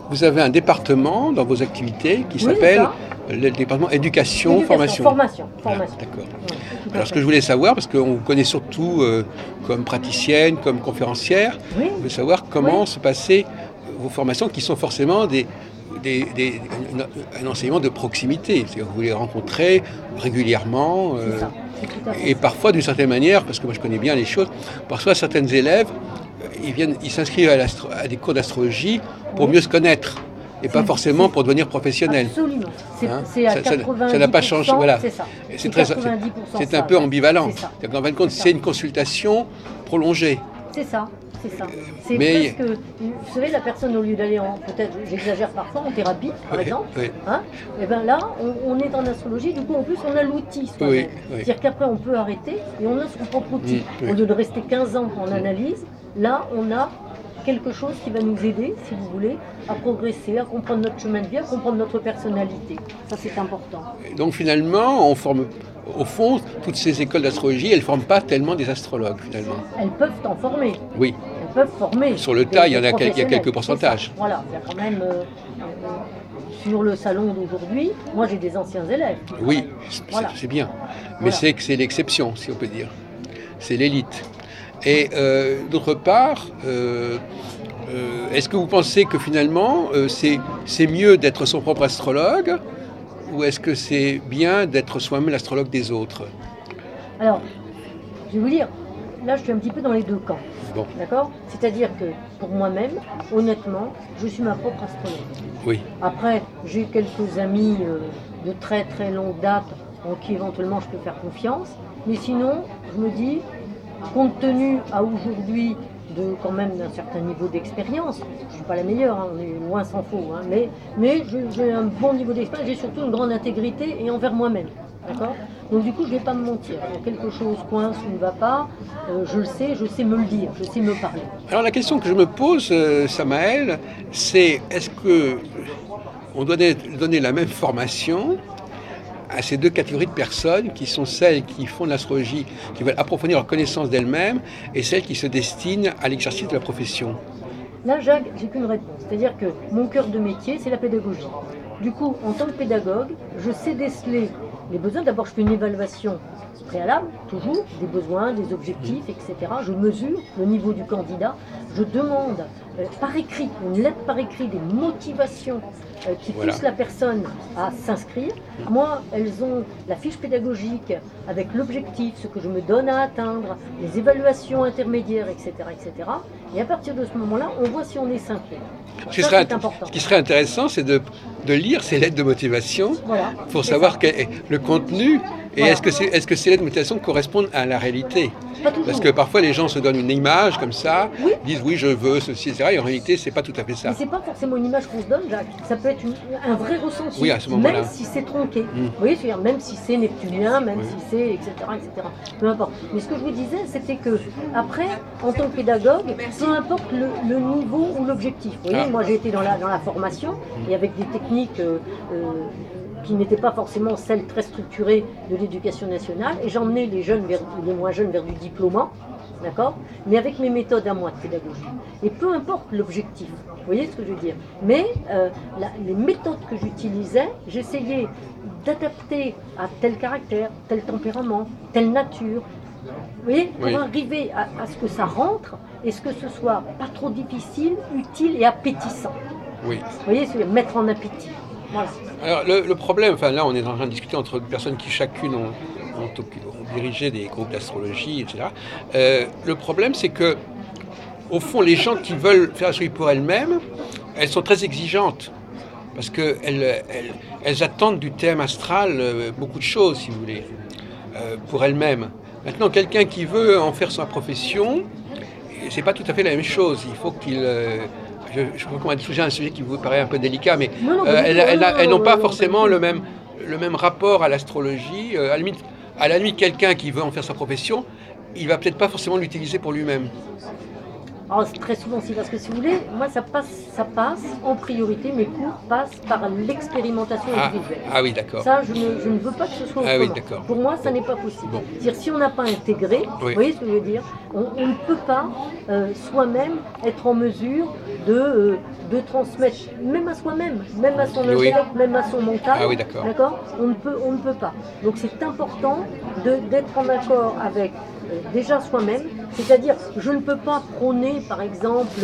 vous avez un département dans vos activités qui Oui, c'est s'appelle ça. le département éducation, formation. Formation. Ah, Formation. d'accord. Ouais, tout à Alors, ce fait. que je voulais savoir, parce qu'on vous connaît surtout comme praticienne, comme conférencière, Oui, je voulais savoir oui, comment se passaient vos formations qui sont forcément un enseignement de proximité. C'est-à-dire que vous les rencontrez régulièrement c'est ça. C'est tout à fait et ça. parfois d'une certaine manière, parce que moi je connais bien les choses, parfois certains élèves, ils s'inscrivent à des cours d'astrologie pour Oui, mieux se connaître et pas forcément c'est pour devenir professionnel. absolument. Hein, C'est à ça n'a pas changé, 90%, voilà. c'est ça. C'est C'est très, 90% c'est un ça, peu ouais. ambivalent. C'est ça. En fin de compte, C'est c'est ça. une consultation prolongée. C'est ça. C'est ça. C'est Mais, presque, vous savez, la personne, au lieu d'aller peut-être, j'exagère parfois, en thérapie, par oui, exemple, oui, hein, et bien là, on est en astrologie, du coup, en plus, on a l'outil soi-même. oui, oui. C'est-à-dire qu'après, on peut arrêter et on a son propre outil. Oui. Au lieu de rester 15 ans en analyse, là, on a quelque chose qui va nous aider, si vous voulez, à progresser, à comprendre notre chemin de vie, à comprendre notre personnalité. Ça, c'est important. Et donc finalement, on forme, au fond, toutes ces écoles d'astrologie, elles ne forment pas tellement des astrologues finalement. Elles peuvent en former. Oui. Elles peuvent former. Sur le tas, il y a professionnels. quelques pourcentages. Voilà, il y a quand même sur le salon d'aujourd'hui, moi j'ai des anciens élèves. Oui, Voilà. c'est bien. Mais Voilà. c'est l'exception, si on peut dire. C'est l'élite. Et d'autre part, est-ce que vous pensez que finalement, c'est mieux d'être son propre astrologue ou est-ce que c'est bien d'être soi-même l'astrologue des autres? Alors, je vais vous dire, là je suis un petit peu dans les deux camps. Bon, D'accord. C'est-à-dire que pour moi-même, honnêtement, je suis ma propre astrologue. oui, Après, j'ai quelques amis de très très longue date en qui éventuellement je peux faire confiance. Mais sinon, je me dis, compte tenu à aujourd'hui de quand même d'un certain niveau d'expérience, je ne suis pas la meilleure, hein, on est loin s'en faut, hein, mais j'ai un bon niveau d'expérience, j'ai surtout une grande intégrité et envers moi-même. D'accord. Donc du coup, je ne vais pas me mentir. Quand quelque chose coince ou ne va pas, je le sais, je sais me le dire, je sais me parler. alors la question que je me pose, Samaël, c'est est-ce que on doit donner la même formation à ces deux catégories de personnes qui sont celles qui font de l'astrologie, qui veulent approfondir leur connaissance d'elles-mêmes et celles qui se destinent à l'exercice de la profession? Là, Jacques, j'ai qu'une réponse. C'est-à-dire que mon cœur de métier, c'est la pédagogie. Du coup, en tant que pédagogue, je sais déceler les besoins. D'abord, je fais une évaluation préalable, toujours, des besoins, des objectifs, etc. Je mesure le niveau du candidat. Je demande par écrit, une lettre par écrit, des motivations qui poussent la personne à s'inscrire. Moi, elles ont la fiche pédagogique avec l'objectif, ce que je me donne à atteindre, les évaluations intermédiaires, etc., etc. Et à partir de ce moment-là, on voit si on est synchro. Ce qui serait intéressant, c'est de lire ces lettres de motivation pour savoir le contenu et est-ce que ces lettres de motivation correspondent à la réalité. Parce que parfois les gens se donnent une image comme ça, disent oui je veux ceci, etc. Et en réalité c'est pas tout à fait ça. Mais c'est pas forcément une image qu'on se donne, Jacques. Ça peut être un vrai ressenti, oui, à ce moment-là. même si c'est tronqué. Vous voyez, c'est-à-dire même si c'est neptunien, même si c'est etc., etc. Peu importe. Mais ce que je vous disais, c'était que après, en tant que pédagogue, peu importe le niveau ou l'objectif. Vous voyez, moi j'ai été dans la formation et avec des techniques qui n'étaient pas forcément celles très structurées de l'éducation nationale, et j'emmenais les moins jeunes vers du diplômant, d'accord, mais avec mes méthodes à moi de pédagogie. Et peu importe l'objectif, vous voyez ce que je veux dire. Mais les méthodes que j'utilisais, j'essayais d'adapter à tel caractère, tel tempérament, telle nature. Vous voyez, pour arriver à ce que ça rentre et ce que ce soit pas trop difficile, utile et appétissant. Oui. Vous voyez, c'est mettre en appétit. Voilà. Alors le problème, enfin là on est en train de discuter entre personnes qui chacune ont dirigé des groupes d'astrologie, etc. Le problème c'est que au fond les gens qui veulent faire l'astrologie pour elles-mêmes, elles sont très exigeantes parce qu'elles attendent du thème astral beaucoup de choses si vous voulez, pour elles-mêmes. Maintenant quelqu'un qui veut en faire sa profession, c'est pas tout à fait la même chose. Il faut qu'il je crois qu'on a touché un sujet qui vous paraît un peu délicat, mais elles n'ont pas forcément le même rapport à l'astrologie. À la limite, quelqu'un qui veut en faire sa profession, il va peut-être pas forcément l'utiliser pour lui-même. Alors, très souvent, si, parce que si vous voulez, moi, ça passe en priorité, mes cours passent par l'expérimentation individuelle. Ah oui, d'accord. Ça, je ne veux pas que ce soit autrement. Ah oui, d'accord. Pour moi, ça n'est pas possible. Bon. C'est-à-dire, si on n'a pas intégré, vous voyez ce que je veux dire, on ne peut pas soi-même être en mesure de transmettre, même à soi-même, même à son intellect, même à son mental. Ah oui, d'accord. D'accord ? On ne peut pas. Donc, c'est important d'être en accord avec déjà soi-même, c'est-à-dire je ne peux pas prôner par exemple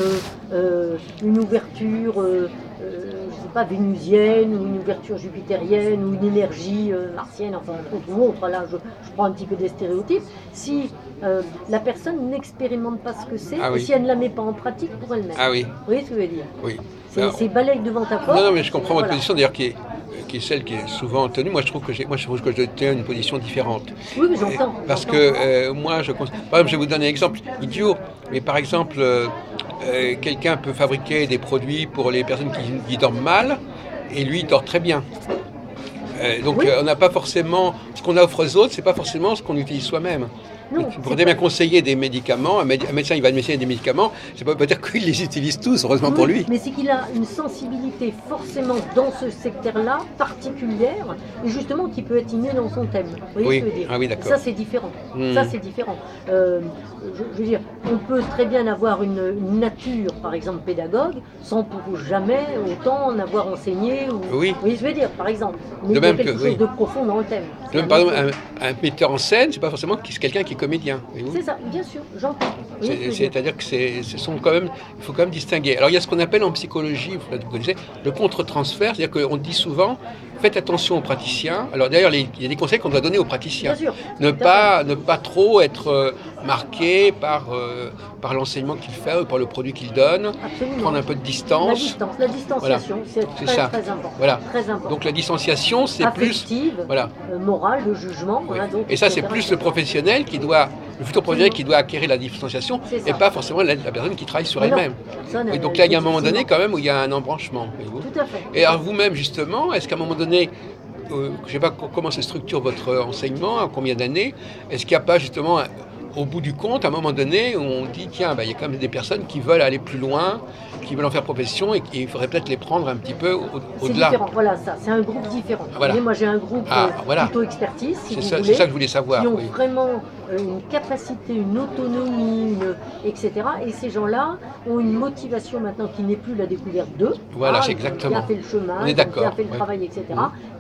une ouverture je sais pas, vénusienne ou une ouverture jupitérienne ou une énergie martienne, enfin ou autre, là je prends un petit peu des stéréotypes, si la personne n'expérimente pas ce que c'est et si elle ne la met pas en pratique pour elle-même. Ah oui. Vous voyez ce que je veux dire? Oui. C'est balaye devant ta porte. Non, mais je comprends votre position d'ailleurs qui est celle qui est souvent tenue. Moi, je trouve que je tiens une position différente. Oui, mais j'entends. Parce que moi, par exemple, je vais vous donner un exemple idiot. Mais par exemple, quelqu'un peut fabriquer des produits pour les personnes qui dorment mal, et lui, il dort très bien. Donc, on n'a pas forcément ce qu'on offre aux autres, c'est pas forcément ce qu'on utilise soi-même. Non, pour bien conseiller des médicaments, un médecin il va conseiller des médicaments, ça ne veut pas dire qu'il les utilise tous, heureusement pour lui. Mais c'est qu'il a une sensibilité forcément dans ce secteur-là, particulière, et justement qui peut être innée dans son thème. Vous voyez ce que je veux dire? Ah oui, d'accord. Ça c'est différent. Ça c'est différent. Je veux dire, on peut très bien avoir une nature, par exemple pédagogue, sans pour jamais autant en avoir enseigné. Ou, oui. Vous voyez ce que je veux dire, par exemple. Mais de même quelque chose de profond dans le thème. De même, par exemple, un metteur en scène, c'est pas forcément quelqu'un qui est comédien. C'est ça, bien sûr, j'entends. C'est-à-dire que il faut quand même distinguer. Alors il y a ce qu'on appelle en psychologie, vous connaissez, le contre-transfert, c'est-à-dire qu'on dit souvent, faites attention aux praticiens. Alors d'ailleurs, il y a des conseils qu'on doit donner aux praticiens. Bien sûr. Ne pas trop être marqué par l'enseignement qu'il fait ou par le produit qu'il donne. Absolument. Prendre un peu de distance. La distanciation, voilà. c'est très important. Voilà. Très important. Donc la distanciation, c'est affective, plus morale, de jugement. Oui. Voilà, donc, et ça, c'est plus le professionnel le futur professionnel qui doit acquérir la distanciation et pas forcément la personne qui travaille sur elle-même. Et donc là, il y a un moment donné quand même où il y a un embranchement. Tout à fait. Et alors vous-même, justement, est-ce qu'à un moment donné, je ne sais pas comment se structure votre enseignement, à combien d'années, est-ce qu'il n'y a pas justement, au bout du compte, à un moment donné, où on dit, tiens, il y a quand même des personnes qui veulent aller plus loin, qui veulent en faire profession et il faudrait peut-être les prendre un petit peu au-delà. C'est différent, voilà, ça, c'est un groupe différent. Voilà. Moi, j'ai un groupe plutôt expertise, si vous voulez, c'est ça que je voulais savoir. Qui ont vraiment une capacité, une autonomie, etc. Et ces gens-là ont une motivation maintenant qui n'est plus la découverte d'eux. Voilà, c'est exactement. Qui a fait le chemin, on est d'accord, qui a fait le travail, etc.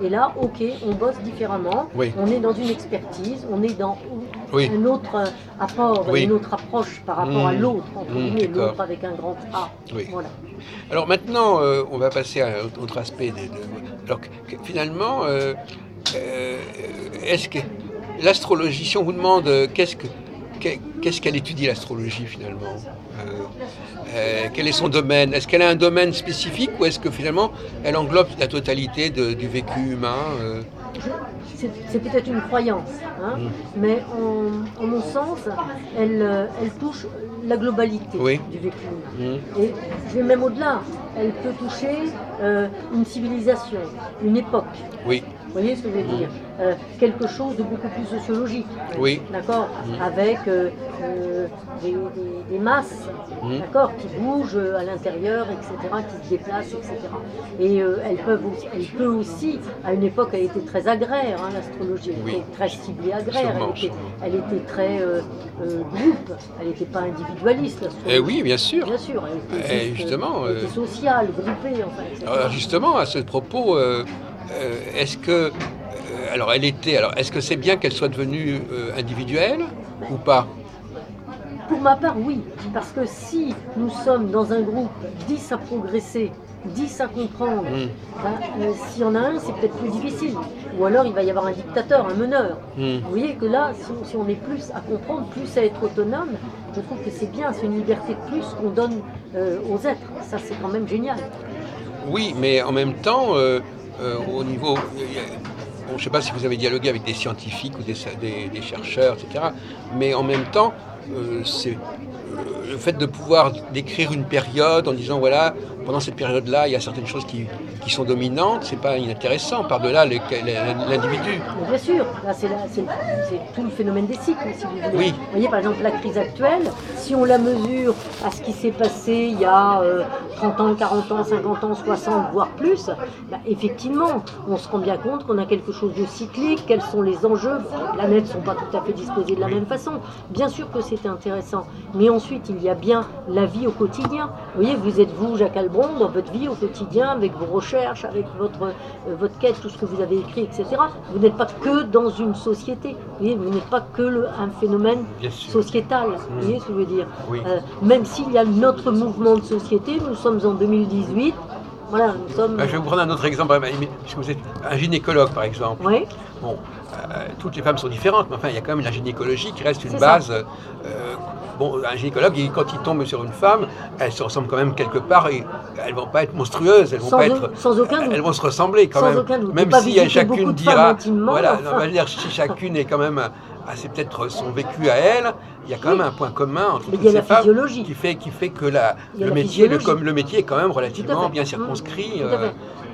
Et là, ok, on bosse différemment. On est dans une expertise, on est dans un autre apport, une autre approche par rapport à l'autre, entre guillemets, l'autre avec un grand A. Voilà. Alors maintenant, on va passer à un autre aspect. Alors finalement, est-ce que l'astrologie, si on vous demande qu'est-ce qu'elle étudie l'astrologie finalement, quel est son domaine? Est-ce qu'elle a un domaine spécifique ou est-ce que finalement elle englobe la totalité du vécu humain C'est peut-être une croyance, mais en mon sens, elle touche la globalité du vécu humain. Et je vais même au-delà, elle peut toucher une civilisation, une époque. Oui. Vous voyez ce que je veux dire? Quelque chose de beaucoup plus sociologique. Oui. D'accord? Avec des masses, d'accord, qui bougent à l'intérieur, etc., qui se déplacent, etc. Et elle peut aussi, à une époque, elle était très agraire, l'astrologie, elle était très ciblée agraire, elle était très groupe, elle n'était pas individualiste, l'astrologie. Oui, bien sûr. Bien sûr, elle était, justement, elle était sociale, groupée, enfin, etc. Alors justement, à ce propos, est-ce que est-ce que c'est bien qu'elle soit devenue individuelle ou pas? Pour ma part, oui, parce que si nous sommes dans un groupe 10 à progresser, 10 à comprendre, s'il y en a un, c'est peut-être plus difficile. Ou alors il va y avoir un dictateur, un meneur. Vous voyez que là, si on est plus à comprendre, plus à être autonome, je trouve que c'est bien, c'est une liberté de plus qu'on donne aux êtres. Ça, c'est quand même génial. Oui, mais en même temps, au niveau... je ne sais pas si vous avez dialogué avec des scientifiques ou des chercheurs, etc. Mais en même temps, le fait de pouvoir décrire une période en disant voilà, pendant cette période-là, il y a certaines choses qui sont dominantes, c'est pas inintéressant. Par-delà l'individu. Bien sûr, là c'est tout le phénomène des cycles, si vous voulez. Oui. Vous voyez par exemple la crise actuelle, si on la mesure à ce qui s'est passé il y a 30 ans, 40 ans, 50 ans, 60, voire plus, bah, effectivement, on se rend bien compte qu'on a quelque chose de cyclique, quels sont les enjeux. Les planètes ne sont pas tout à fait disposées de la même façon. Bien sûr que c'est intéressant, mais ensuite il y a bien la vie au quotidien. Vous voyez, vous êtes vous, Jacques Albron, dans votre vie au quotidien, avec vos recherches, avec votre quête, tout ce que vous avez écrit, etc. Vous n'êtes pas que dans une société, vous n'êtes pas que un phénomène sociétal, vous voyez ce que je veux dire. Oui. Même s'il y a notre mouvement de société, nous sommes en 2018, voilà, nous sommes... Je vais vous prendre un autre exemple, puisque vous êtes un gynécologue par exemple. Oui. Bon, toutes les femmes sont différentes, mais enfin il y a quand même la gynécologie qui reste une base. Bon, un gynécologue, quand il tombe sur une femme, elles se ressemblent quand même quelque part, et elles vont pas être monstrueuses, elles vont pas être, sans aucun doute. Elles vont se ressembler quand même. Aucun doute. Même si chacune dira, voilà, on va dire si chacune est quand même, c'est peut-être son vécu à elle, il y a quand même un point commun entre toutes ces femmes qui fait que le métier est quand même relativement bien circonscrit.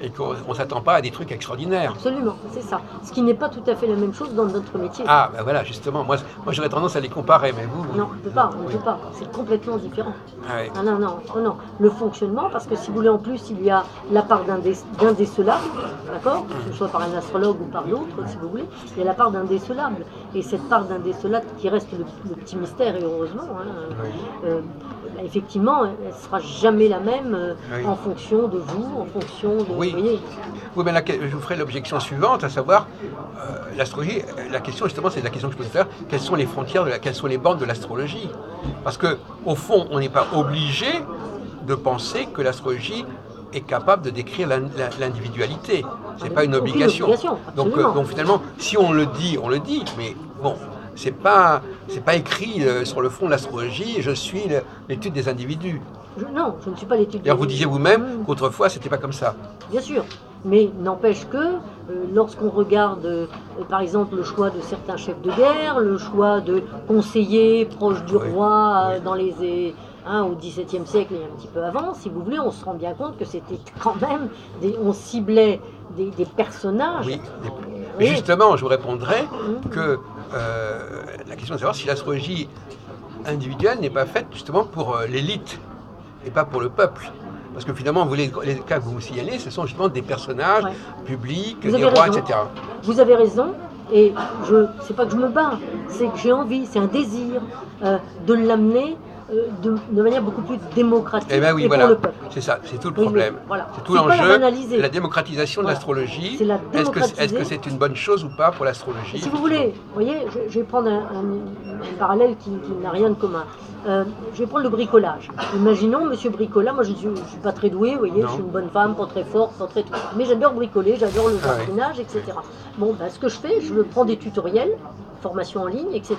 Et qu'on ne s'attend pas à des trucs extraordinaires. Absolument, c'est ça. Ce qui n'est pas tout à fait la même chose dans notre métier. Ah, ben voilà, justement. Moi j'aurais tendance à les comparer, mais vous... Non, on ne peut pas. C'est complètement différent. Ah, oui. Ah, non. Le fonctionnement, parce que si vous voulez, en plus, il y a la part d'indécelable, d'accord, que ce soit par un astrologue ou par d'autres, si vous voulez, il y a la part d'indécelable. Et cette part d'indécelable qui reste le petit mystère, et heureusement, effectivement, elle ne sera jamais la même en fonction de vous, en fonction de... Oui. Vous voyez. Oui, mais là, je vous ferai l'objection suivante, à savoir, l'astrologie, la question justement, c'est la question que je peux faire, quelles sont les frontières, quelles sont les bornes de l'astrologie? Parce qu'au fond, on n'est pas obligé de penser que l'astrologie est capable de décrire l'individualité. Ce n'est pas une obligation. Donc finalement, si on le dit, mais bon, c'est pas écrit sur le fond de l'astrologie, je suis l'étude des individus. Non, je ne suis pas l'étude. D'ailleurs, vous disiez vous-même qu'autrefois, c'était pas comme ça. Bien sûr, mais n'empêche que lorsqu'on regarde, par exemple, le choix de certains chefs de guerre, le choix de conseillers proches du roi dans les au XVIIe siècle et un petit peu avant, si vous voulez, on se rend bien compte que c'était quand même on ciblait des personnages. Oui. Mais justement, je vous répondrai que la question est de savoir si l'astrologie individuelle n'est pas faite justement pour l'élite et pas pour le peuple. Parce que finalement, les cas que vous signalez, ce sont justement des personnages publics, des rois, etc. Vous avez raison, et c'est pas que je me bats, c'est que j'ai envie, c'est un désir de l'amener de manière beaucoup plus démocratique et pour le peuple. C'est ça, c'est tout le problème. C'est tout l'enjeu, la démocratisation de l'astrologie. Est-ce que c'est une bonne chose ou pas pour l'astrologie? Si vous voulez, vous voyez, je vais prendre un parallèle qui n'a rien de commun. Je vais prendre le bricolage. Imaginons Monsieur Bricola, moi je ne suis pas très doué, vous voyez, je suis une bonne femme, pas très forte, pas très tout. Mais j'adore bricoler, j'adore le jardinage, etc. Bon, ce que je fais, je prends des tutoriels, formation en ligne, etc.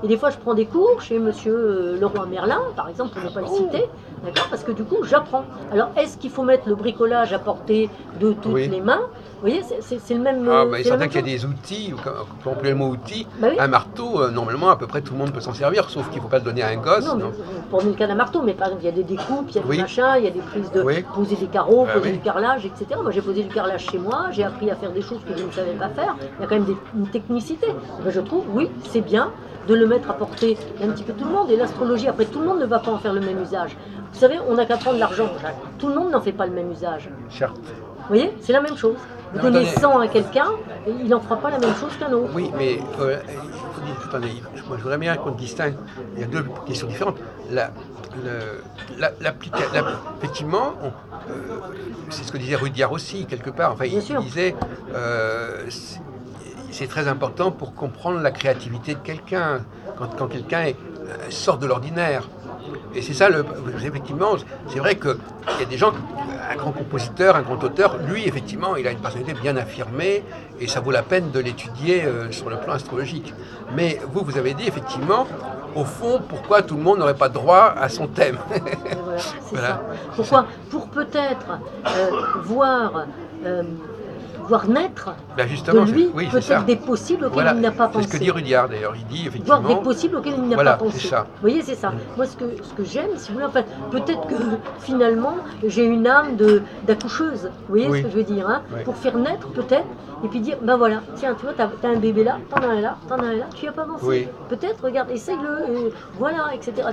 Et des fois, je prends des cours chez Monsieur Leroy Merlin, par exemple, pour ne pas le citer, d'accord, parce que du coup, j'apprends. Alors, est-ce qu'il faut mettre le bricolage à portée de toutes les mains? Vous voyez, c'est le même... il est certain qu'il y a des outils, pour employer le mot outil, un marteau, normalement, à peu près tout le monde peut s'en servir, sauf qu'il ne faut pas le donner à un gosse. Non. Pour le cas d'un marteau, mais par exemple, il y a des découpes, il y a des machins, il y a des prises de poser des carreaux, poser du carrelage, etc. Moi, j'ai posé du carrelage chez moi, j'ai appris à faire des choses que je ne savais pas faire. Il y a quand même une technicité. Je trouve, c'est bien de le mettre à portée d'un petit peu tout le monde. Et l'astrologie, après, tout le monde ne va pas en faire le même usage. Vous savez, on n'a qu'à prendre l'argent, Jacques. Tout le monde n'en fait pas le même usage. Certes. Vous voyez, c'est la même chose. Vous donnez 100 à quelqu'un, et il n'en fera pas la même chose qu'un autre. Oui, mais attendez, moi je voudrais bien qu'on distingue. Il y a deux questions différentes. Effectivement, c'est ce que disait Rudyard aussi, quelque part. Enfin, il disait c'est très important pour comprendre la créativité de quelqu'un, quand quelqu'un sort de l'ordinaire. Et c'est ça, effectivement, c'est vrai qu'il y a des gens, un grand compositeur, un grand auteur, lui, effectivement, il a une personnalité bien affirmée et ça vaut la peine de l'étudier sur le plan astrologique. Mais vous avez dit, effectivement, au fond, pourquoi tout le monde n'aurait pas droit à son thème? Voilà. Pourquoi? Pour peut-être voir voir naître justement, de lui oui, peut-être des possibles auxquels il n'a pas pensé. C'est ce que dit Rudyard d'ailleurs, il dit effectivement... Voir des possibles auxquels il n'a pas pensé. Ça. Vous voyez, c'est ça. Moi, ce que j'aime, si vous voulez, enfin, peut-être que finalement, j'ai une âme d'accoucheuse, vous voyez ce que je veux dire, hein, pour faire naître peut-être, et puis dire, ben voilà, tiens, tu vois, t'as un bébé là, t'en as un là, t'en as un là, tu n'y as pas pensé. Oui. Peut-être, regarde, essaye-le, voilà, etc.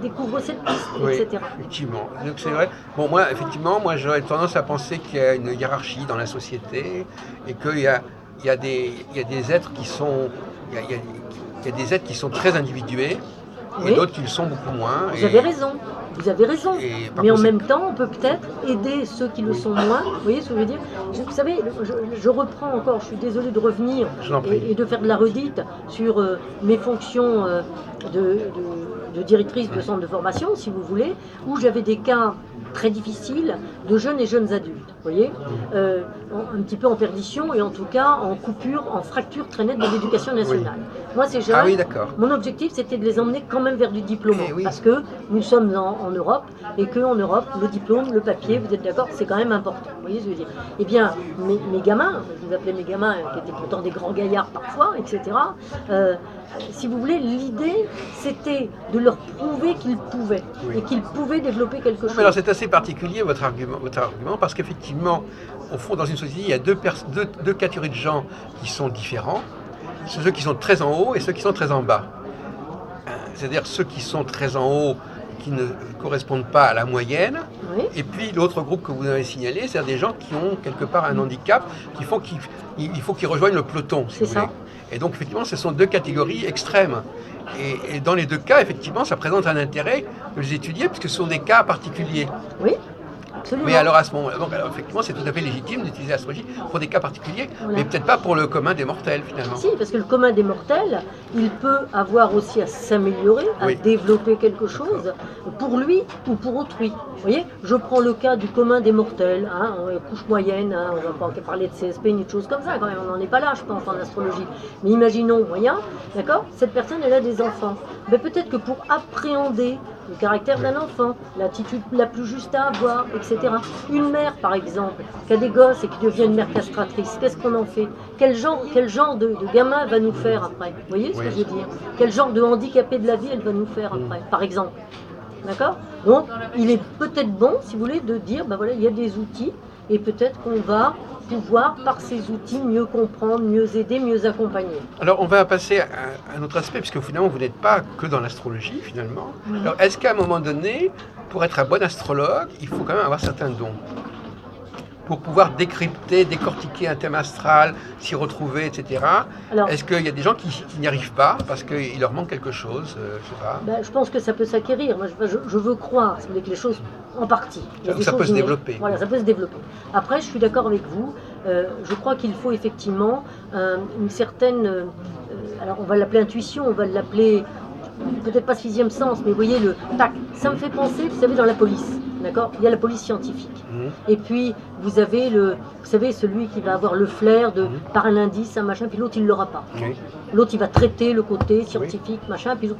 Découvre cette piste, etc. Effectivement. Donc c'est vrai. Bon, moi, effectivement, j'aurais tendance à penser qu'il y a une hiérarchie dans la société et qu'il y a des êtres qui sont... Il y a des êtres qui sont très individués et d'autres qui le sont beaucoup moins. Vous avez raison. Vous avez raison, mais en même temps, on peut peut-être aider ceux qui le sont moins. Vous voyez ce que je veux dire? Vous savez, je reprends encore, je suis désolée de revenir et de faire de la redite sur mes fonctions de directrice de centre de formation, si vous voulez, où j'avais des cas très difficiles de jeunes et jeunes adultes, vous voyez, un petit peu en perdition et en tout cas en coupure, en fracture très nette de l'éducation nationale. Moi, ces jeunes, mon objectif, c'était de les emmener quand même vers du diplôme, parce que nous sommes en Europe et qu'en Europe, le diplôme, le papier, vous êtes d'accord, c'est quand même important, vous voyez ce que je veux dire. Eh bien, mes gamins, je les appelais mes gamins, qui étaient pourtant des grands gaillards parfois, etc., si vous voulez, l'idée, c'était de leur prouver qu'ils pouvaient et qu'ils pouvaient développer quelque chose. Mais alors c'est assez particulier votre argument parce qu'effectivement, au fond, dans une société, il y a deux catégories de gens qui sont différents. Ceux qui sont très en haut et ceux qui sont très en bas. C'est-à-dire ceux qui sont très en haut qui ne correspondent pas à la moyenne. Et puis l'autre groupe que vous avez signalé, c'est des gens qui ont quelque part un handicap qu'il faut qu'ils rejoignent le peloton, si vous voulez. Et donc, effectivement, ce sont deux catégories extrêmes. Et dans les deux cas, effectivement, ça présente un intérêt de les étudier, puisque ce sont des cas particuliers. Oui, absolument. Mais alors, à ce moment-là, alors, effectivement, c'est tout à fait légitime d'utiliser l'astrologie pour des cas particuliers, mais peut-être pas pour le commun des mortels, finalement. Si, parce que le commun des mortels, il peut avoir aussi à s'améliorer, à développer quelque chose pour lui ou pour autrui. Vous voyez, je prends le cas du commun des mortels, hein, couche moyenne, hein, on va pas parler de CSP ni de choses comme ça quand même, on n'en est pas là, je pense, en astrologie. Mais imaginons moyen, d'accord, cette personne, elle a des enfants. Mais peut-être que pour appréhender le caractère d'un enfant, l'attitude la plus juste à avoir, etc. Une mère, par exemple, qui a des gosses et qui devient une mère castratrice, qu'est-ce qu'on en fait? Quel genre de gamin elle va nous faire après? Vous voyez ce que je veux dire? Quel genre de handicapé de la vie elle va nous faire après, par exemple? D'accord? Donc, il est peut-être bon, si vous voulez, de dire, ben voilà, il y a des outils, et peut-être qu'on va pouvoir, par ces outils, mieux comprendre, mieux aider, mieux accompagner. Alors, on va passer à un autre aspect, puisque finalement, vous n'êtes pas que dans l'astrologie, finalement. Alors, est-ce qu'à un moment donné, pour être un bon astrologue, il faut quand même avoir certains dons? Pour pouvoir décrypter, décortiquer un thème astral, s'y retrouver, etc. Est-ce qu'il y a des gens qui n'y arrivent pas parce qu'il leur manque quelque chose? Je sais pas. Je pense que ça peut s'acquérir. Moi, je veux croire que les choses, en partie. Ça peut se développer. Voilà, ça peut se développer. Après, je suis d'accord avec vous. Je crois qu'il faut effectivement une certaine... alors, on va l'appeler intuition, on va l'appeler... peut-être pas sixième sens, mais vous voyez le tac, ça me fait penser, vous savez, dans la police, d'accord? Il y a la police scientifique. Et puis, vous avez celui qui va avoir le flair de, par un indice, un machin, puis l'autre, il ne l'aura pas. L'autre, il va traiter le côté scientifique, machin, puis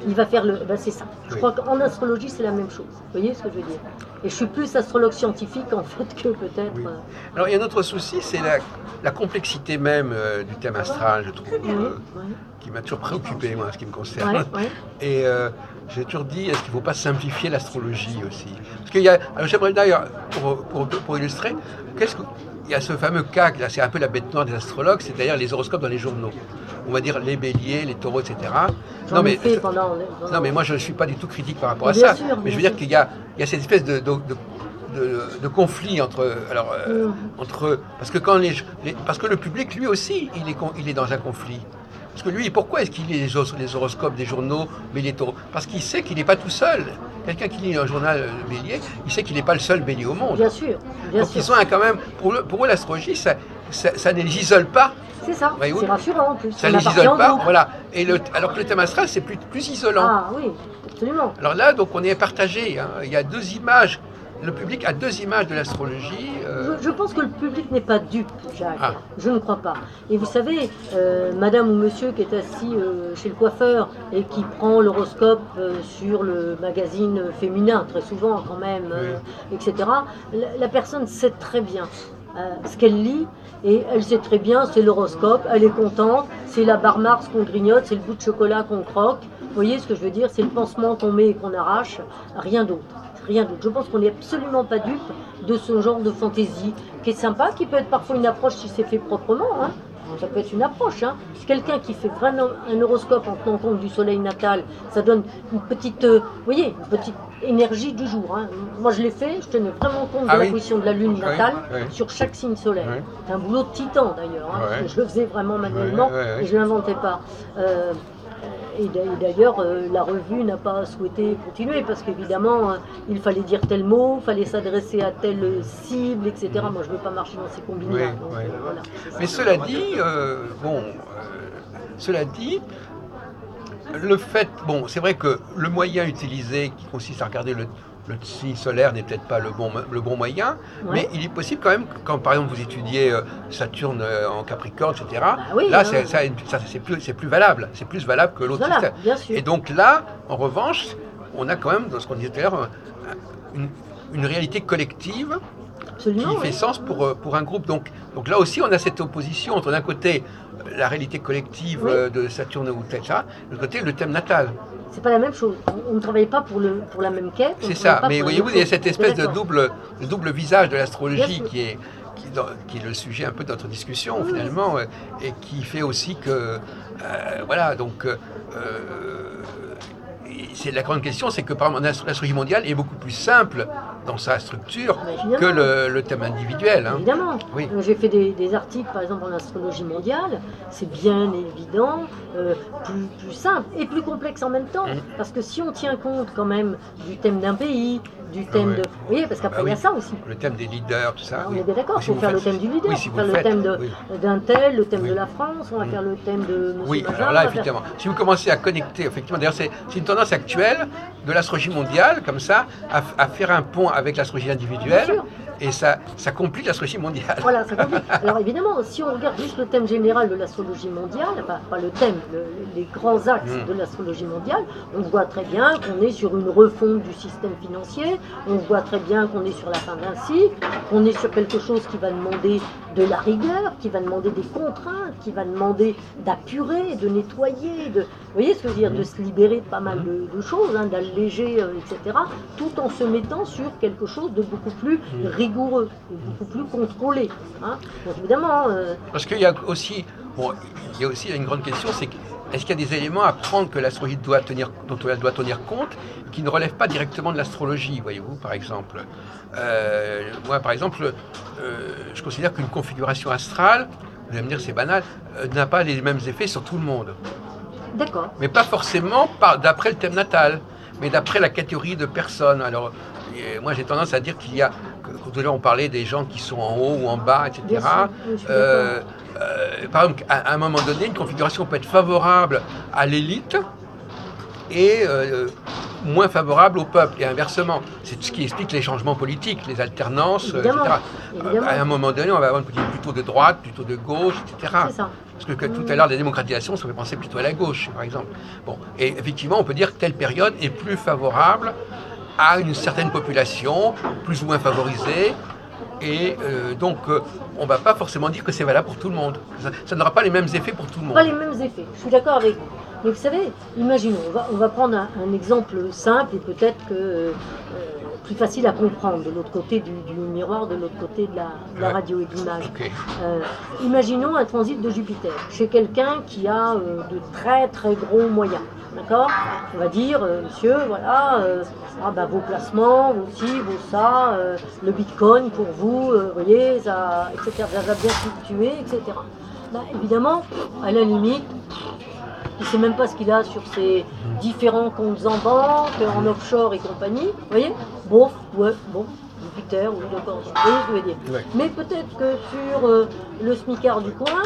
il va faire le... c'est ça. Je crois qu'en astrologie, c'est la même chose. Vous voyez ce que je veux dire? Et je suis plus astrologue scientifique, en fait, que peut-être... Alors, il y a un autre souci, c'est la complexité même du thème astral, je trouve, qui m'a toujours préoccupé, moi, en ce qui me concerne. Et j'ai toujours dit, est-ce qu'il ne faut pas simplifier l'astrologie aussi? Parce qu'il y a... Alors, j'aimerais d'ailleurs, pour illustrer, il y a ce fameux cas, là, c'est un peu la bête noire des astrologues, c'est d'ailleurs les horoscopes dans les journaux. On va dire les béliers, les taureaux, etc. Non, mais moi, je ne suis pas du tout critique par rapport à ça. Sûr, mais je veux dire qu'il y a cette espèce de conflit entre parce que parce que le public lui aussi il est dans un conflit. Parce que lui, pourquoi est-ce qu'il lit les horoscopes des journaux, mais les taureaux? Parce qu'il sait qu'il n'est pas tout seul. Quelqu'un qui lit un journal bélier, il sait qu'il n'est pas le seul bélier au monde. Bien sûr. Donc ils sont quand même, pour eux l'astrologie, ça ne les isole pas. C'est ça, c'est rassurant en plus. Ça ne les isole pas, voilà. Alors que le thème astral, c'est plus isolant. Ah oui, absolument. Alors là, donc on est partagé. Hein. Il y a deux images. Le public a deux images de l'astrologie. Je pense que le public n'est pas dupe, Jacques. Je ne crois pas. Et vous savez, madame ou monsieur qui est assis chez le coiffeur et qui prend l'horoscope sur le magazine féminin, très souvent quand même, etc., la personne sait très bien ce qu'elle lit, et elle sait très bien, c'est l'horoscope, elle est contente, c'est la barre Mars qu'on grignote, c'est le bout de chocolat qu'on croque. Vous voyez ce que je veux dire? C'est le pansement qu'on met et qu'on arrache, rien d'autre. Rien d'autre. Je pense qu'on n'est absolument pas dupe de ce genre de fantaisie, qui est sympa, qui peut être parfois une approche si c'est fait proprement. Hein. Ça peut être une approche. Hein. Quelqu'un qui fait vraiment un horoscope en tenant compte du soleil natal, ça donne une petite, vous voyez, une petite énergie du jour. Hein. Moi, je l'ai fait, je tenais vraiment compte de la position de la lune natale sur chaque signe solaire. C'est un boulot de titan d'ailleurs. Hein, parce que je le faisais vraiment manuellement et je ne l'inventais pas. Et d'ailleurs, la revue n'a pas souhaité continuer parce qu'évidemment, il fallait dire tel mot, il fallait s'adresser à telle cible, etc. Moi, je ne veux pas marcher dans ces combinaisons. Voilà, mais cela dit, cela dit, le fait, bon, c'est vrai que le moyen utilisé qui consiste à regarder le signe solaire n'est peut-être pas le bon moyen, mais il est possible quand même, quand par exemple vous étudiez Saturne en Capricorne, etc., là c'est plus valable, c'est plus valable que l'autre système. Et donc là, en revanche, on a quand même, dans ce qu'on disait tout à l'heure, une réalité collective qui fait sens pour un groupe. Donc là aussi, on a cette opposition entre d'un côté la réalité collective de Saturne ou tel ça, de l'autre côté le thème natal. C'est pas la même chose. On ne travaille pas pour la même quête. C'est ça. Mais voyez-vous, il y a cette espèce de double visage de l'astrologie qui est le sujet un peu de notre discussion finalement, et qui fait aussi que voilà. Donc c'est la grande question, c'est que par exemple l'astrologie mondiale est beaucoup plus simple dans sa structure que le thème individuel. Hein. Évidemment. Oui. J'ai fait des articles, par exemple, en astrologie mondiale. C'est bien évident, plus simple et plus complexe en même temps. Parce que si on tient compte quand même du thème d'un pays, du thème de... Vous voyez, parce qu'après il y a ça aussi. Le thème des leaders, tout ça. On est bien d'accord, il faut faire le thème du leader, il faut faire le thème d'un tel, le thème de la France, on va faire le thème de M. Oui, alors là, effectivement, si vous commencez à connecter, effectivement, d'ailleurs c'est une tendance actuelle de l'astrologie mondiale, comme ça, à faire un pont avec l'astrologie individuelle, et ça complique l'astrologie mondiale. Voilà, ça complique. Alors évidemment, si on regarde juste le thème général de l'astrologie mondiale, enfin pas le thème, les grands axes de l'astrologie mondiale, on voit très bien qu'on est sur une refonte du système financier, on voit très bien qu'on est sur la fin d'un cycle, qu'on est sur quelque chose qui va demander de la rigueur, qui va demander des contraintes, qui va demander d'apurer, de nettoyer, vous voyez ce que je veux dire, de se libérer de pas mal de choses, hein, d'alléger, etc., tout en se mettant sur quelque chose de beaucoup plus rigoureux, et beaucoup plus contrôlé. Hein. Donc évidemment... Parce qu'il y a aussi, une grande question, c'est est-ce qu'il y a des éléments à prendre que l'astrologie dont elle doit tenir compte, qui ne relèvent pas directement de l'astrologie, voyez-vous, par exemple. Moi, par exemple, je considère qu'une configuration astrale, vous allez me dire c'est banal, n'a pas les mêmes effets sur tout le monde. D'accord. Mais pas forcément d'après le thème natal, mais d'après la catégorie de personnes. Alors, moi j'ai tendance à dire qu'il y a, quand on parlait des gens qui sont en haut ou en bas, etc. Par exemple, à un moment donné, une configuration peut être favorable à l'élite et moins favorable au peuple, et inversement. C'est ce qui explique les changements politiques, les alternances, etc. À un moment donné, on va avoir une politique plutôt de droite, plutôt de gauche, etc. C'est ça. Parce que tout à l'heure, la démocratisation, ça fait penser plutôt à la gauche, par exemple. Bon, et effectivement, on peut dire que telle période est plus favorable à une certaine population, plus ou moins favorisée, et donc on ne va pas forcément dire que c'est valable pour tout le monde. Ça n'aura pas les mêmes effets pour tout le monde. Pas les mêmes effets, je suis d'accord avec vous. Mais vous savez, imaginons, on va prendre un exemple simple et peut-être que plus facile à comprendre de l'autre côté du miroir, de l'autre côté de la radio et de l'image. Okay. Imaginons un transit de Jupiter chez quelqu'un qui a de très très gros moyens. D'accord? On va dire, monsieur, voilà, vos placements, vos ci, vos ça, le bitcoin pour vous, voyez, ça, etc. Ça va bien fluctuer, etc. Évidemment, à la limite, il ne sait même pas ce qu'il a sur ses différents comptes en banque, en offshore et compagnie. Vous voyez? Bon, Jupiter, oui, d'accord. Vous voyez ce que je veux dire? Ouais. Mais peut-être que sur le smicard du coin,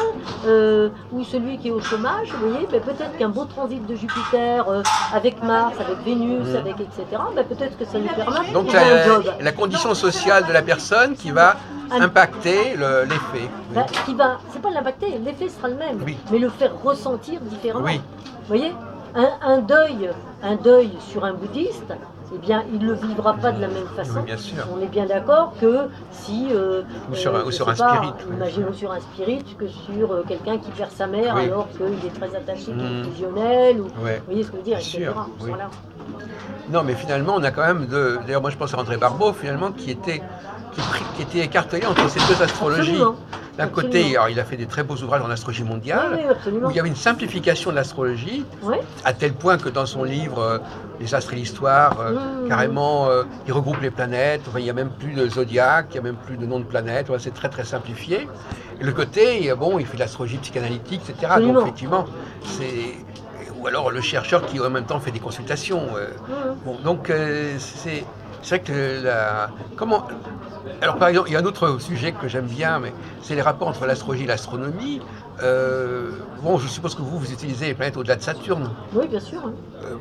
ou celui qui est au chômage, vous voyez, peut-être qu'un beau transit de Jupiter avec Mars, avec Vénus, avec etc., peut-être que ça lui permet. Donc la condition sociale de la personne qui va impacter l'effet. Oui. C'est pas l'impacter, l'effet sera le même, mais le faire ressentir différemment. Oui. Vous voyez, un deuil sur un bouddhiste, eh bien, il ne le vivra pas de la même façon. Oui, bien sûr. On est bien d'accord que si... ou sur un spirit. Imaginons sur un spirit que sur quelqu'un qui perd sa mère alors qu'il est très attaché, qu'il est fusionnel, ou, vous voyez ce que je veux dire, etc. Voilà. Non, mais finalement, on a quand même d'ailleurs, moi je pense à André Barbeau, finalement, qui était écartelé entre ces deux astrologies. D'un côté, alors, il a fait des très beaux ouvrages en astrologie mondiale, où il y avait une simplification de l'astrologie, à tel point que dans son livre Les astres et l'histoire, carrément, il regroupe les planètes, enfin, il n'y a même plus de zodiaque, il n'y a même plus de nom de planète, c'est très très simplifié. Et le côté, bon, il fait de l'astrologie psychanalytique, etc. Donc effectivement, c'est... Ou alors le chercheur qui en même temps fait des consultations. Bon, donc c'est vrai que comment... Alors par exemple, il y a un autre sujet que j'aime bien, mais c'est les rapports entre l'astrologie et l'astronomie. Bon, je suppose que vous utilisez les planètes au-delà de Saturne. Oui, bien sûr.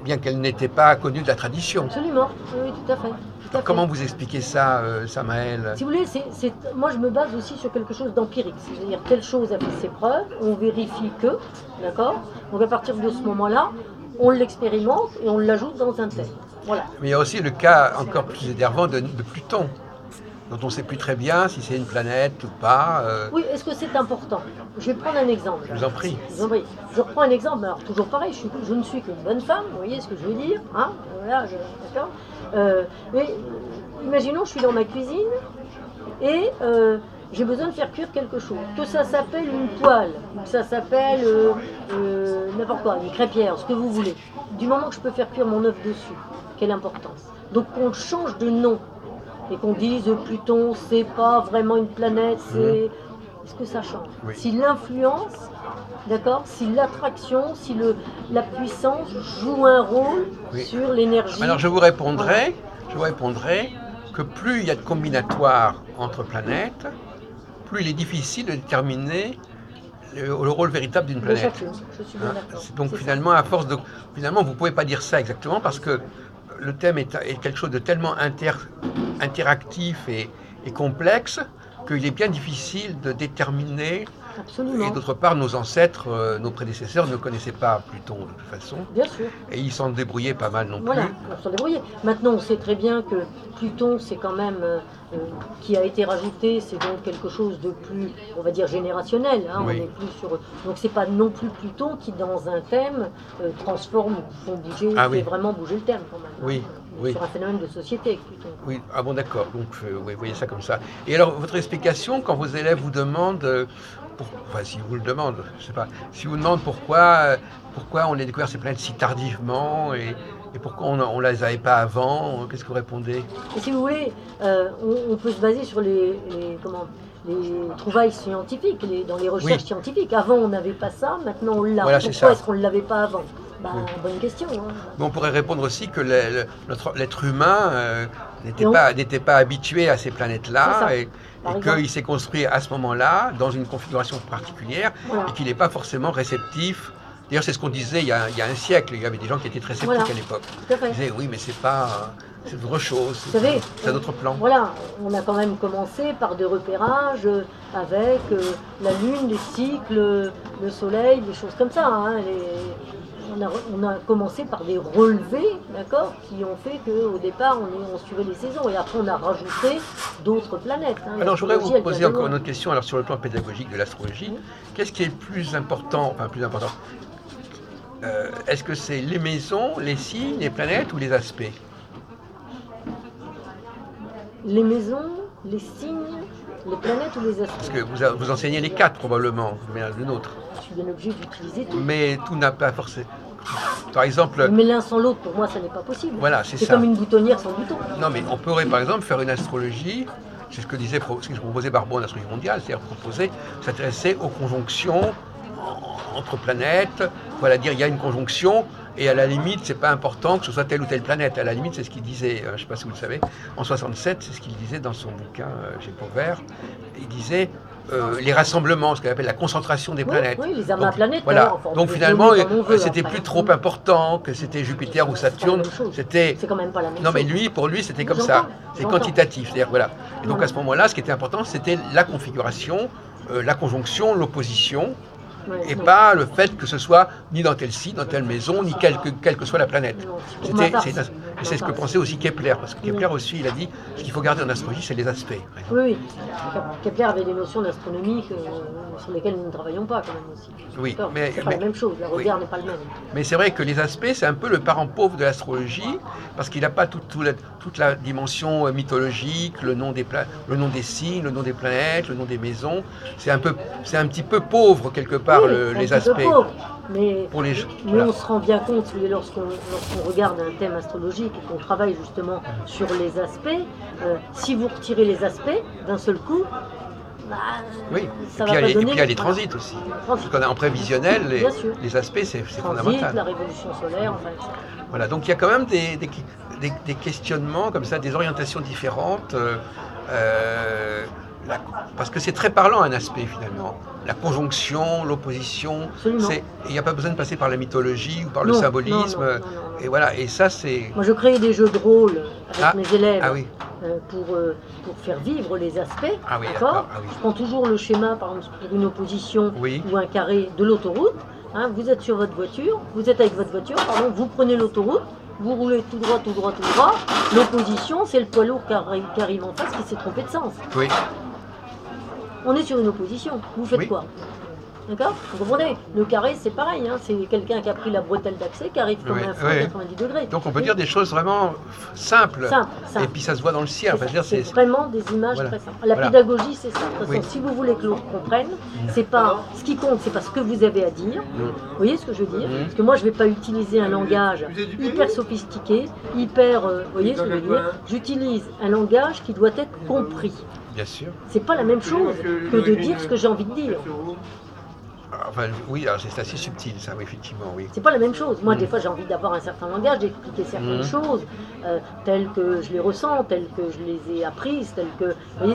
Bien qu'elles n'étaient pas connues de la tradition. Absolument, oui, tout à fait. Comment vous expliquez ça, Samaël? Si vous voulez, moi je me base aussi sur quelque chose d'empirique. C'est-à-dire, telle chose a fait ses preuves, on vérifie que, d'accord? Donc à partir de ce moment-là, on l'expérimente et on l'ajoute dans un thème. Voilà. Mais il y a aussi le cas encore plus énervant de Pluton, dont on ne sait plus très bien si c'est une planète ou pas. Oui, est-ce que c'est important? Je vais prendre un exemple. Je vous en prie. Je reprends un exemple, alors toujours pareil, je ne suis qu'une bonne femme, vous voyez ce que je veux dire, hein? Voilà, d'accord. Mais imaginons, je suis dans ma cuisine et j'ai besoin de faire cuire quelque chose. Que ça s'appelle une poêle, ou que ça s'appelle n'importe quoi, une crêpière, ce que vous voulez. Du moment que je peux faire cuire mon œuf dessus, quelle importance. Donc qu'on change de nom et qu'on dise Pluton, c'est pas vraiment une planète, c'est... Est-ce que ça change? Si l'influence, d'accord, si l'attraction, si la puissance joue un rôle sur l'énergie. Alors je vous répondrai que plus il y a de combinatoires entre planètes, plus il est difficile de déterminer le rôle véritable d'une planète. Je suis bien d'accord. Donc finalement, à force de... Finalement, vous ne pouvez pas dire ça exactement parce que le thème est quelque chose de tellement interactif et complexe qu'il est bien difficile de déterminer. Absolument. Et d'autre part, nos ancêtres, nos prédécesseurs ne connaissaient pas Pluton de toute façon. Bien sûr. Et ils s'en débrouillaient pas mal non plus. Voilà, ils s'en débrouillaient. Maintenant, on sait très bien que Pluton, c'est quand même, qui a été rajouté, c'est donc quelque chose de plus, on va dire, générationnel. Hein, on est plus sur... Donc, c'est pas non plus Pluton qui, dans un thème, transforme, font bouger, fait vraiment bouger le thème quand même. Oui. Sur un phénomène de société avec Pluton. Oui, ah bon, d'accord. Donc, vous voyez ça comme ça. Et alors, votre explication, quand vos élèves vous demandent, enfin, si vous le demandent, je sais pas, si vous demandent pourquoi on a découvert ces planètes si tardivement et pourquoi on ne les avait pas avant, qu'est-ce que vous répondez? Et si vous voulez, on peut se baser sur les trouvailles scientifiques, dans les recherches scientifiques. Avant, on n'avait pas ça, maintenant on l'a. Voilà, pourquoi est-ce qu'on ne l'avait pas avant? Bonne question. Hein. Mais on pourrait répondre aussi que l'être humain n'était pas habitué à ces planètes-là et qu'il s'est construit à ce moment-là dans une configuration particulière et qu'il n'est pas forcément réceptif. D'ailleurs, c'est ce qu'on disait il y a un siècle. Il y avait des gens qui étaient très sceptiques à l'époque. Ils disaient oui, mais c'est autre chose, c'est d'autres plans. Voilà, on a quand même commencé par des repérages avec la Lune, les cycles, le Soleil, des choses comme ça. Hein, on a commencé par des relevés, d'accord, qui ont fait qu'au départ, on suivait les saisons. Et après, on a rajouté d'autres planètes. Hein. Alors, je voudrais vous poser encore une autre question. Alors, sur le plan pédagogique de l'astrologie, qu'est-ce qui est le plus important, est-ce que c'est les maisons, les signes, les planètes ou les aspects? Les maisons, les signes, les planètes ou les aspects? Parce que vous enseignez les quatre probablement, mais le nôtre. Je suis bien obligé d'utiliser tout. Mais tout n'a pas forcément... Par exemple... Mais l'un sans l'autre, pour moi, ça n'est pas possible. Voilà, c'est ça. C'est comme une boutonnière sans bouton. Non, mais on pourrait par exemple faire une astrologie, c'est ce que proposait Barbeau en astrologie mondiale, c'est-à-dire s'intéresser aux conjonctions entre planètes, voilà, dire il y a une conjonction, et à la limite, c'est pas important que ce soit telle ou telle planète. À la limite, c'est ce qu'il disait, je ne sais pas si vous le savez, en 67, c'est ce qu'il disait dans son bouquin chez Pauvert. Il disait les rassemblements, ce qu'on appelle la concentration des planètes. Oui, les amas planétaires. Voilà. Donc finalement, c'était plus trop important que c'était Jupiter ou Saturne. C'est quand même pas la même chose. Non, mais pour lui, c'était comme ça. C'est quantitatif. C'est-à-dire, voilà. Et donc à ce moment-là, ce qui était important, c'était la configuration, la conjonction, l'opposition. Et pas le fait que ce soit ni dans tel site, dans telle maison, ni quelle que soit la planète. C'est ce que pensait aussi Kepler, parce que Kepler aussi, il a dit, ce qu'il faut garder en astrologie, c'est les aspects. Oui, Kepler avait des notions d'astronomie sur lesquelles nous ne travaillons pas quand même aussi. Oui, mais c'est pas la même chose, le regard n'est pas le même. Mais c'est vrai que les aspects, c'est un peu le parent pauvre de l'astrologie, parce qu'il n'a pas toute la dimension mythologique, le nom des signes, le nom des planètes, le nom des maisons. C'est un petit peu pauvre quelque part les aspects. Mais on se rend bien compte, lorsqu'on regarde un thème astrologique et qu'on travaille justement sur les aspects, si vous retirez les aspects d'un seul coup, oui, et puis il y a les transits aussi. Parce qu'en prévisionnel, les aspects, c'est fondamental. La révolution solaire, enfin, etc. Voilà, donc il y a quand même des questionnements comme ça, des orientations différentes. Parce que c'est très parlant un aspect finalement. La conjonction, l'opposition, il n'y a pas besoin de passer par la mythologie ou par le symbolisme. Non. Et voilà, et ça c'est... Moi je crée des jeux de rôle avec mes élèves pour faire vivre les aspects. D'accord. Je prends toujours le schéma, par exemple pour une opposition ou un carré de l'autoroute. Vous êtes sur votre voiture, vous êtes avec votre voiture, vous prenez l'autoroute, vous roulez tout droit. L'opposition, c'est le poids lourd qui arrive en face qui s'est trompé de sens. Oui. On est sur une opposition. Vous faites quoi? D'accord? Vous comprenez? Le carré, c'est pareil. C'est quelqu'un qui a pris la bretelle d'accès, qui arrive comme un feu à 90 degrés. Donc on peut dire des choses vraiment simples. Et puis ça se voit dans le ciel. C'est vraiment des images très simples. La pédagogie, c'est ça. De toute façon, si vous voulez que l'autre comprenne, ce qui compte, c'est pas ce que vous avez à dire. Vous voyez ce que je veux dire? Parce que moi, je ne vais pas utiliser un langage hyper sophistiqué, vous voyez ce que je veux dire? J'utilise un langage qui doit être compris. Bien sûr. C'est pas la même chose que de dire ce que j'ai envie de dire. Enfin, oui, alors c'est assez subtil, ça, oui, effectivement, oui. C'est pas la même chose. Moi, des fois, j'ai envie d'avoir un certain langage, d'expliquer certaines choses, telles que je les ressens, telles que je les ai apprises, telles que je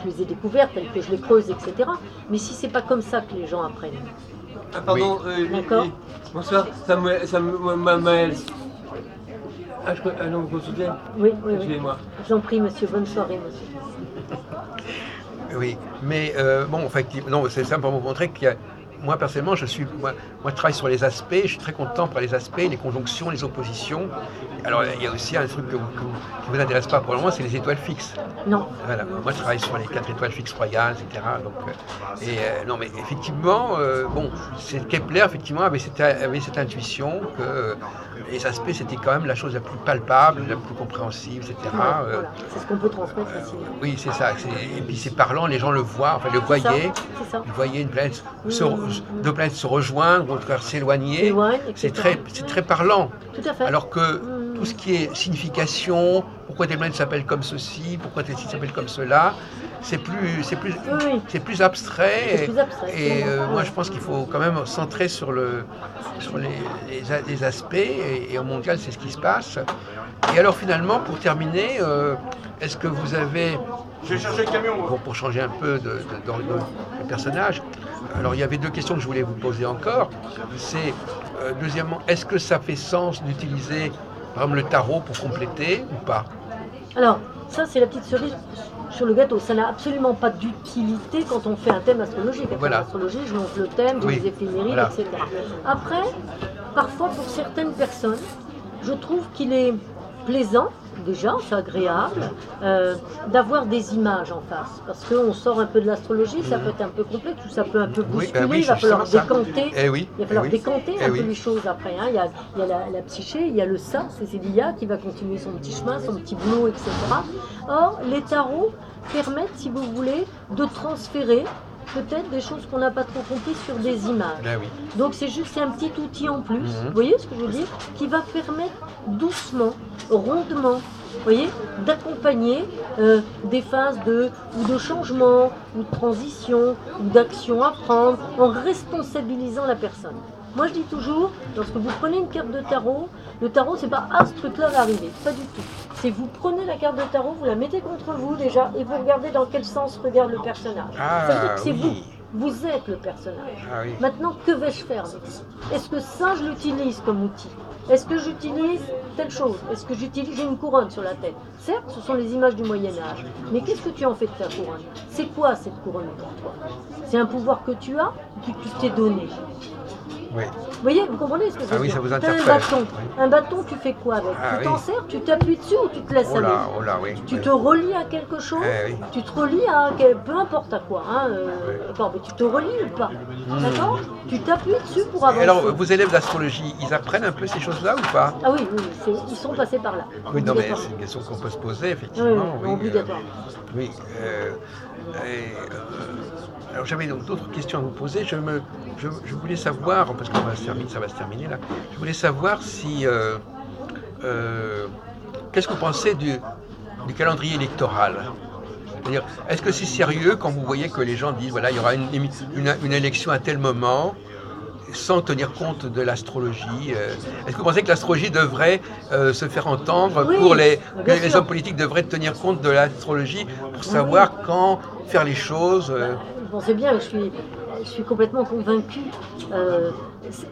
les ai découvertes, telles que je les creuse, etc. Mais si c'est pas comme ça que les gens apprennent. Ah, pardon, d'accord. Bonsoir, Maël. Non, vous me souvenez? Oui. Excusez-moi. Je vous en prie, monsieur. Bonne soirée, monsieur. Oui, mais bon, effectivement, c'est simple pour vous montrer qu'il y a... Moi, personnellement, je travaille sur les aspects, je suis très content par les aspects, les conjonctions, les oppositions. Alors, il y a aussi un truc qui ne vous intéresse pas pour le moment, c'est les étoiles fixes. Non. Voilà, moi, je travaille sur les 4 étoiles fixes royales, etc. Donc, non, mais effectivement, Kepler, effectivement, avait cette intuition que les aspects, c'était quand même la chose la plus palpable, la plus compréhensible, etc. Voilà. C'est ce qu'on peut transmettre facilement. Oui, c'est ça. Et puis, c'est parlant, les gens le voient, enfin, le voyaient. Ils voyaient une planète deux planètes se rejoindre, ou s'éloigner, c'est très parlant. Tout à fait. Alors que tout ce qui est signification, pourquoi tes planètes s'appellent comme ceci, pourquoi tes sites s'appellent comme cela, c'est plus abstrait. Moi, je pense qu'il faut quand même centrer sur les aspects, et au mondial, c'est ce qui se passe. Et alors, finalement, pour terminer, est-ce que vous avez... Je vais chercher le camion. Pour changer un peu de personnage. Alors, il y avait 2 questions que je voulais vous poser encore. C'est, deuxièmement, est-ce que ça fait sens d'utiliser, par exemple, le tarot pour compléter ou pas? Alors, ça, c'est la petite cerise sur le gâteau. Ça n'a absolument pas d'utilité quand on fait un thème astrologique. En astrologie, je montre le thème, j'ai les éphémérides, etc. Après, parfois, pour certaines personnes, je trouve qu'il est plaisant, déjà, c'est agréable, d'avoir des images en face. Parce qu'on sort un peu de l'astrologie, ça peut être un peu complexe, ou ça peut un peu bousculer, il va falloir décanter. Il va falloir décanter un peu les choses après. Il y a la psyché, il y a le ça, c'est l'IA qui va continuer son petit chemin, son petit boulot, etc. Or, les tarots permettent, si vous voulez, de transférer peut-être des choses qu'on n'a pas trop compris sur des images. Donc c'est un petit outil en plus, vous voyez ce que je veux dire, qui va permettre doucement, rondement, vous voyez, d'accompagner des phases de changement, ou de transition, ou d'action à prendre, en responsabilisant la personne. Moi je dis toujours, lorsque vous prenez une carte de tarot, le tarot c'est pas « ah, ce truc-là va arriver », pas du tout. C'est vous prenez la carte de tarot, vous la mettez contre vous déjà, et vous regardez dans quel sens regarde le personnage. Ça veut dire que c'est vous êtes le personnage. Maintenant, que vais-je faire avec ça? Est-ce que ça, je l'utilise comme outil? Est-ce que j'utilise telle chose? Est-ce que j'ai une couronne sur la tête? Certes, ce sont les images du Moyen-Âge, mais qu'est-ce que tu en fais de ta couronne? C'est quoi cette couronne pour toi? C'est un pouvoir que tu as ou que tu t'es donné? Oui. Vous voyez, vous comprenez ce que je veux Ah oui, dire? ça vous T'as interpelle. un bâton. Oui. Un bâton, tu fais quoi avec? Ah Tu t'en oui. sers, tu t'appuies dessus ou tu te laisses aller? Oh là, oui. Tu oui. te relis à quelque chose, Oui. tu te relis à peu importe à quoi, hein, d'accord, mais tu te relis ou pas, d'accord? Tu t'appuies dessus pour Et avancer. alors, vos élèves d'astrologie, ils apprennent un peu ces choses-là ou pas? Ah oui, oui, ils sont passés par là. Oui, non, mais Obligatoirement. c'est une question qu'on peut se poser, Oui, effectivement. oui, obligatoirement. Oui. Alors, j'avais donc d'autres questions à vous poser. Je voulais savoir, parce que ça va se terminer là, je voulais savoir si. Qu'est-ce que vous pensez du calendrier électoral? C'est-à-dire, est-ce que c'est sérieux quand vous voyez que les gens disent, voilà, il y aura une élection à tel moment, sans tenir compte de l'astrologie? Est-ce que vous pensez que l'astrologie devrait se faire entendre Oui, pour bien que les sûr. hommes politiques devraient tenir compte de l'astrologie pour savoir quand faire les choses? Vous pensez bien, je suis complètement convaincue.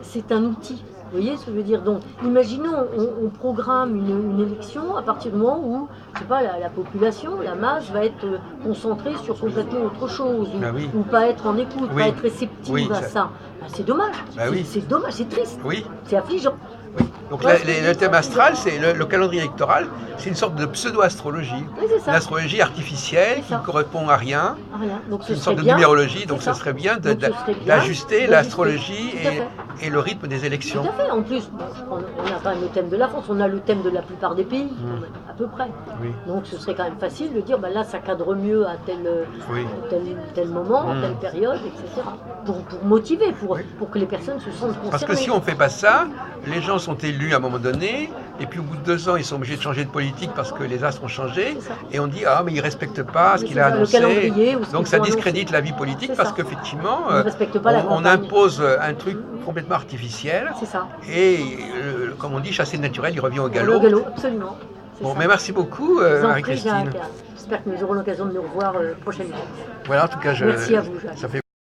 C'est un outil. Vous voyez ce que je veux dire? Donc, imaginons, on programme une élection à partir du moment où, je sais pas, la population, la masse va être concentrée sur complètement autre chose, ou, Ah oui. ou pas être en écoute, Oui. pas être réceptive Oui, à ça. Ben, c'est dommage. Bah oui. C'est dommage, c'est triste. Oui. C'est affligeant. Oui. Donc Ouais, le thème astral, c'est le calendrier électoral, c'est une sorte de pseudo-astrologie. Oui, c'est ça. Une astrologie artificielle C'est qui ça. ne correspond à rien. Ah, rien. Donc, C'est ce une serait sorte de bien. numérologie, donc C'est ce ça. serait bien Donc, ce serait bien d'ajuster l'astrologie Tout à fait. et le rythme des élections. Tout à fait. En plus, bon, on a quand même le thème de la France, on a le thème de la plupart des pays, quand même, à peu près. Oui. Donc ce serait quand même facile de dire, bah, là ça cadre mieux à Oui. tel moment, telle période, etc. Pour motiver, pour que les personnes se sentent concernées. Parce que si on ne fait pas ça, les gens sont élus à un moment donné, et puis au bout de 2 ans, ils sont obligés de changer de politique parce que les astres ont changé, C'est ça. et on dit, ah mais il ne respecte pas ce Oui, qu'il c'est a ça, le annoncé. calendrier ou ce Donc qu'ils ça ont discrédite la vie politique C'est parce ça. qu'effectivement, Ils ne respectent pas la on campagne. impose un truc complètement artificiel, C'est ça. et comme on dit, chasser le naturel, il revient au Pour galop. le galop, absolument. C'est Bon, ça. mais merci beaucoup, Je vous en prie, Marie-Christine. Jacques. J'espère que nous aurons l'occasion de nous revoir prochainement. Voilà, en tout cas, Merci à vous, Jacques. ça fait